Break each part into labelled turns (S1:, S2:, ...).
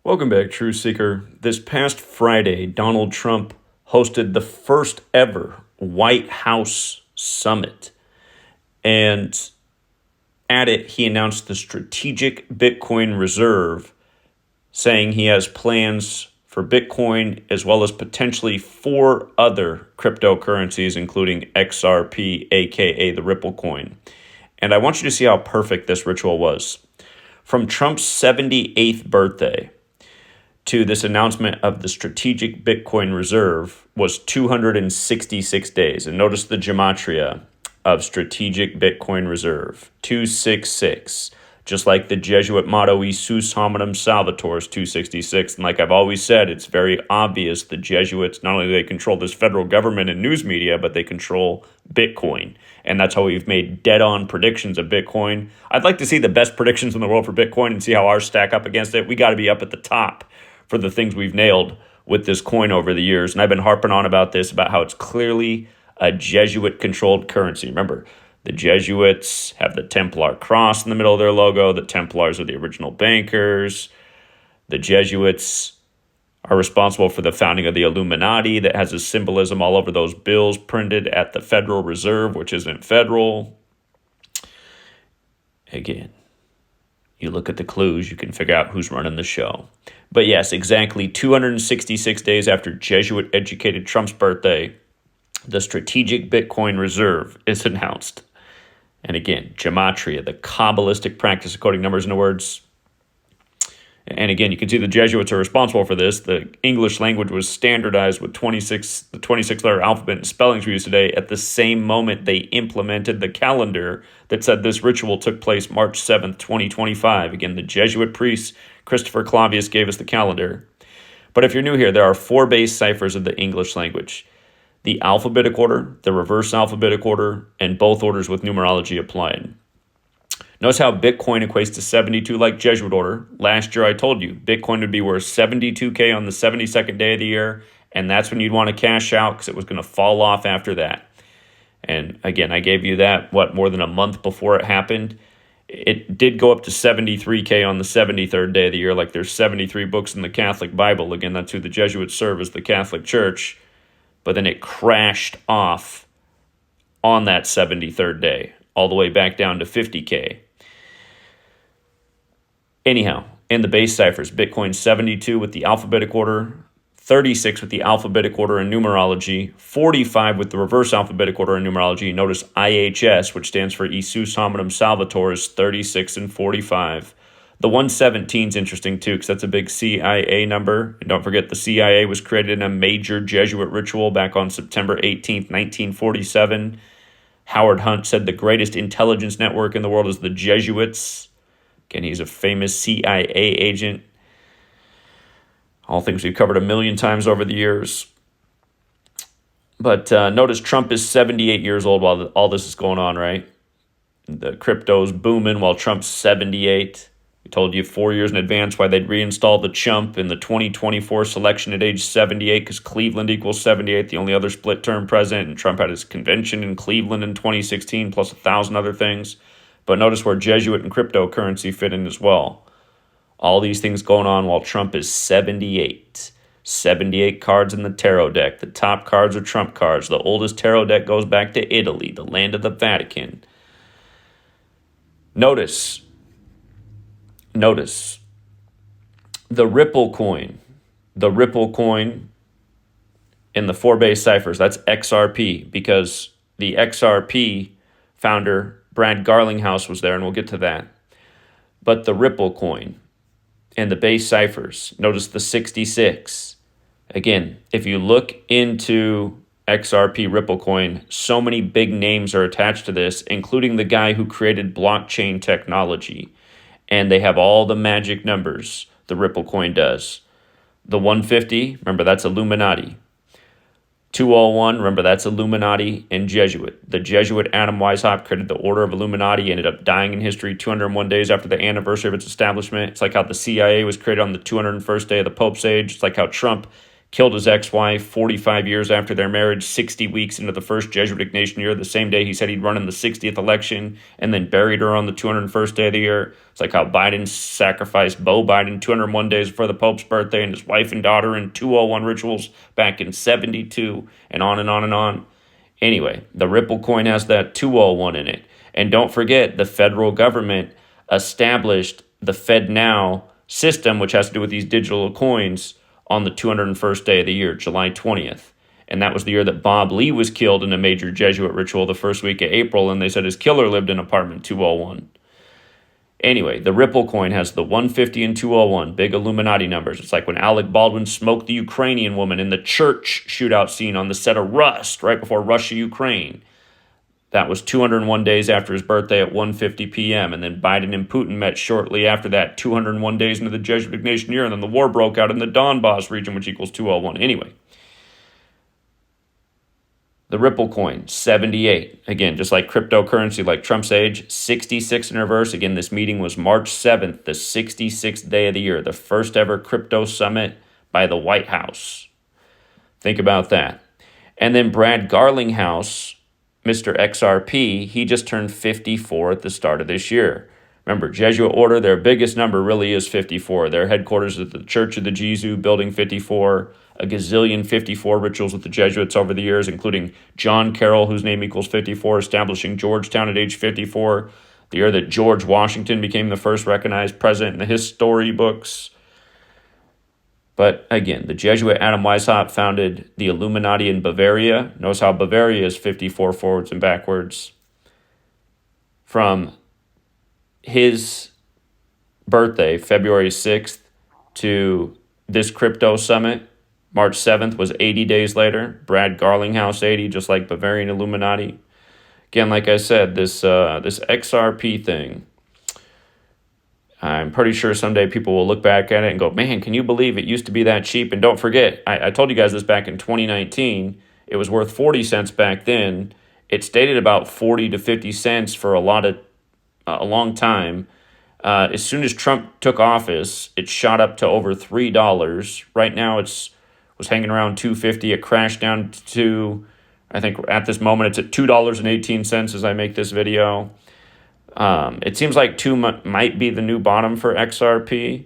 S1: Welcome back, Truth Seeker. This past Friday, Donald Trump hosted the first ever White House summit. And at it, he announced the strategic Bitcoin reserve, saying he has plans for Bitcoin as well as potentially 4 other cryptocurrencies, including XRP, aka the Ripple coin. And I want you to see how perfect this ritual was. From Trump's 78th birthday to this announcement of the strategic Bitcoin reserve was 266 days. And notice the gematria of strategic Bitcoin reserve, 266. Just like the Jesuit motto, E sus hominum salvator is 266. And like I've always said, it's very obvious the Jesuits, not only do they control this federal government and news media, but they control Bitcoin. And that's how we've made dead-on predictions of Bitcoin. I'd like to see the best predictions in the world for Bitcoin and see how ours stack up against it. We got to be up at the top for the things we've nailed with this coin over the years. And I've been harping on about this, about how it's clearly a Jesuit-controlled currency. Remember, the Jesuits have the Templar cross in the middle of their logo. The Templars are the original bankers. The Jesuits are responsible for the founding of the Illuminati that has a symbolism all over those bills printed at the Federal Reserve, which isn't federal. Again, you look at the clues, you can figure out who's running the show. But yes, exactly 266 days after Jesuit-educated Trump's birthday, the strategic Bitcoin reserve is announced. And again, Gematria, the Kabbalistic practice of coding numbers into words. And again, you can see the Jesuits are responsible for this. The English language was standardized with the 26-letter alphabet and spellings we use today. At the same moment, they implemented the calendar that said this ritual took place March 7th, 2025. Again, the Jesuit priest, Christopher Clavius, gave us the calendar. But if you're new here, there are 4 base ciphers of the English language: the alphabetic order, the reverse alphabetic order, and both orders with numerology applied. Notice how Bitcoin equates to 72 like Jesuit order. Last year I told you Bitcoin would be worth 72K on the 72nd day of the year, and that's when you'd want to cash out because it was going to fall off after that. And again, I gave you that, more than a month before it happened. It did go up to 73K on the 73rd day of the year, like there's 73 books in the Catholic Bible. Again, that's who the Jesuits serve, as the Catholic Church. But then it crashed off on that 73rd day, all the way back down to 50K. Anyhow, in the base ciphers, Bitcoin 72 with the alphabetic order, 36 with the alphabetic order and numerology, 45 with the reverse alphabetic order and numerology. Notice IHS, which stands for E sus hominum salvator, is 36 and 45. The 117 is interesting too, because that's a big CIA number. And don't forget, the CIA was created in a major Jesuit ritual back on September 18th, 1947. Howard Hunt said the greatest intelligence network in the world is the Jesuits. Again, he's a famous CIA agent. All things we've covered a million times over the years. But notice Trump is 78 years old while all this is going on, right? The crypto's booming while Trump's 78. We told you 4 years in advance why they'd reinstall the chump in the 2024 selection at age 78 because Cleveland equals 78, the only other split-term president, and Trump had his convention in Cleveland in 2016, plus 1,000 other things. But notice where Jesuit and cryptocurrency fit in as well. All these things going on while Trump is 78. 78 cards in the tarot deck. The top cards are Trump cards. The oldest tarot deck goes back to Italy, the land of the Vatican. Notice the Ripple coin. The Ripple coin in the 4 base ciphers, that's XRP, because the XRP founder, Brad Garlinghouse, was there, and we'll get to that. But the Ripple coin and the base ciphers, notice the 66. Again, if you look into XRP Ripple coin, so many big names are attached to this, including the guy who created blockchain technology. And they have all the magic numbers the Ripple coin does. The 150, remember, that's Illuminati. 201, remember, that's Illuminati and Jesuit. The Jesuit Adam Weishaupt created the Order of Illuminati, ended up dying in history 201 days after the anniversary of its establishment. It's like how the CIA was created on the 201st day of the Pope's age. It's like how Trump killed his ex-wife 45 years after their marriage, 60 weeks into the first Jesuit Ignatian year, the same day he said he'd run in the 60th election, and then buried her on the 201st day of the year. It's like how Biden sacrificed Beau Biden 201 days before the Pope's birthday and his wife and daughter in 201 rituals back in 72, and on and on and on. Anyway, the Ripple coin has that 201 in it. And don't forget, the federal government established the FedNow system, which has to do with these digital coins, on the 201st day of the year, July 20th. And that was the year that Bob Lee was killed in a major Jesuit ritual the first week of April, and they said his killer lived in apartment 201. Anyway, the Ripple coin has the 150 and 201, big Illuminati numbers. It's like when Alec Baldwin smoked the Ukrainian woman in the church shootout scene on the set of Rust, right before Russia-Ukraine. That was 201 days after his birthday at 1:50 p.m. And then Biden and Putin met shortly after that, 201 days into the Jesuit Ignatian year. And then the war broke out in the Donbass region, which equals 201. Anyway, the Ripple coin, 78. Again, just like cryptocurrency, like Trump's age, 66 in reverse. Again, this meeting was March 7th, the 66th day of the year, the first ever crypto summit by the White House. Think about that. And then Brad Garlinghouse, Mr. XRP, he just turned 54 at the start of this year. Remember, Jesuit order, their biggest number really is 54. Their headquarters is at the Church of the Jesuits, Building 54, a gazillion 54 rituals with the Jesuits over the years, including John Carroll, whose name equals 54, establishing Georgetown at age 54, the year that George Washington became the first recognized president in the history books. But again, the Jesuit Adam Weishaupt founded the Illuminati in Bavaria. Notice how Bavaria is 54 forwards and backwards. From his birthday, February 6th, to this crypto summit, March 7th, was 80 days later. Brad Garlinghouse 80, just like Bavarian Illuminati. Again, like I said, this XRP thing, I'm pretty sure someday people will look back at it and go, man, can you believe it used to be that cheap? And don't forget, I told you guys this back in 2019. It was worth 40 cents back then. It stayed at about 40 to 50 cents for a long time. As soon as Trump took office, it shot up to over $3. Right now, was hanging around $2.50. It crashed down to, I think at this moment, it's at $2.18 as I make this video. It seems like 2 might be the new bottom for XRP.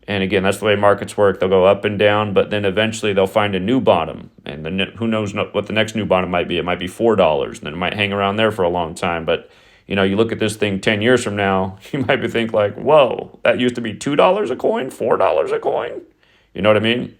S1: And again, that's the way markets work. They'll go up and down, but then eventually they'll find a new bottom. And then who knows what the next new bottom might be. It might be $4, and then it might hang around there for a long time. But, you know, you look at this thing 10 years from now, you might be think like, whoa, that used to be $2 a coin, $4 a coin. You know what I mean?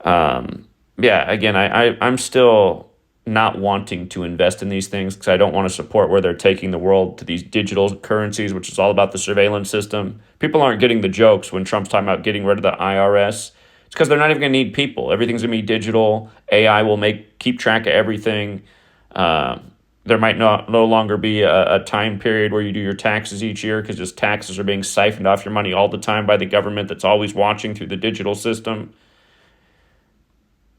S1: Yeah, again, I'm still not wanting to invest in these things because I don't want to support where they're taking the world to these digital currencies, which is all about the surveillance system. People aren't getting the jokes when Trump's talking about getting rid of the IRS. It's because they're not even going to need people. Everything's going to be digital. AI will keep track of everything. There might no longer be a time period where you do your taxes each year because just taxes are being siphoned off your money all the time by the government that's always watching through the digital system.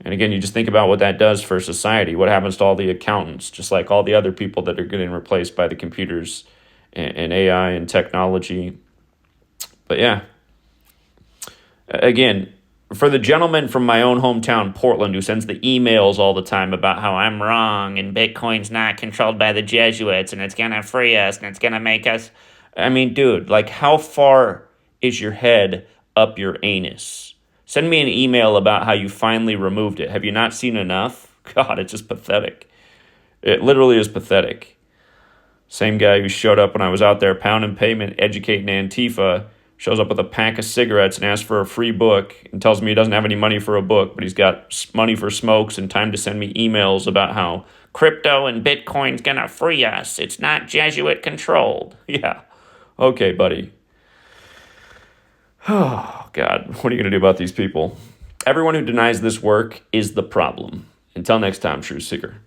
S1: And again, you just think about what that does for society. What happens to all the accountants, just like all the other people that are getting replaced by the computers and AI and technology. But yeah, again, for the gentleman from my own hometown, Portland, who sends the emails all the time about how I'm wrong and Bitcoin's not controlled by the Jesuits and it's going to free us and it's going to make us. I mean, dude, like how far is your head up your anus? Send me an email about how you finally removed it. Have you not seen enough? God, it's just pathetic. It literally is pathetic. Same guy who showed up when I was out there pounding pavement, educating Antifa, shows up with a pack of cigarettes and asks for a free book and tells me he doesn't have any money for a book, but he's got money for smokes and time to send me emails about how crypto and Bitcoin's going to free us. It's not Jesuit controlled. Yeah. Okay, buddy. Oh, God, what are you going to do about these people? Everyone who denies this work is the problem. Until next time, True Seeker.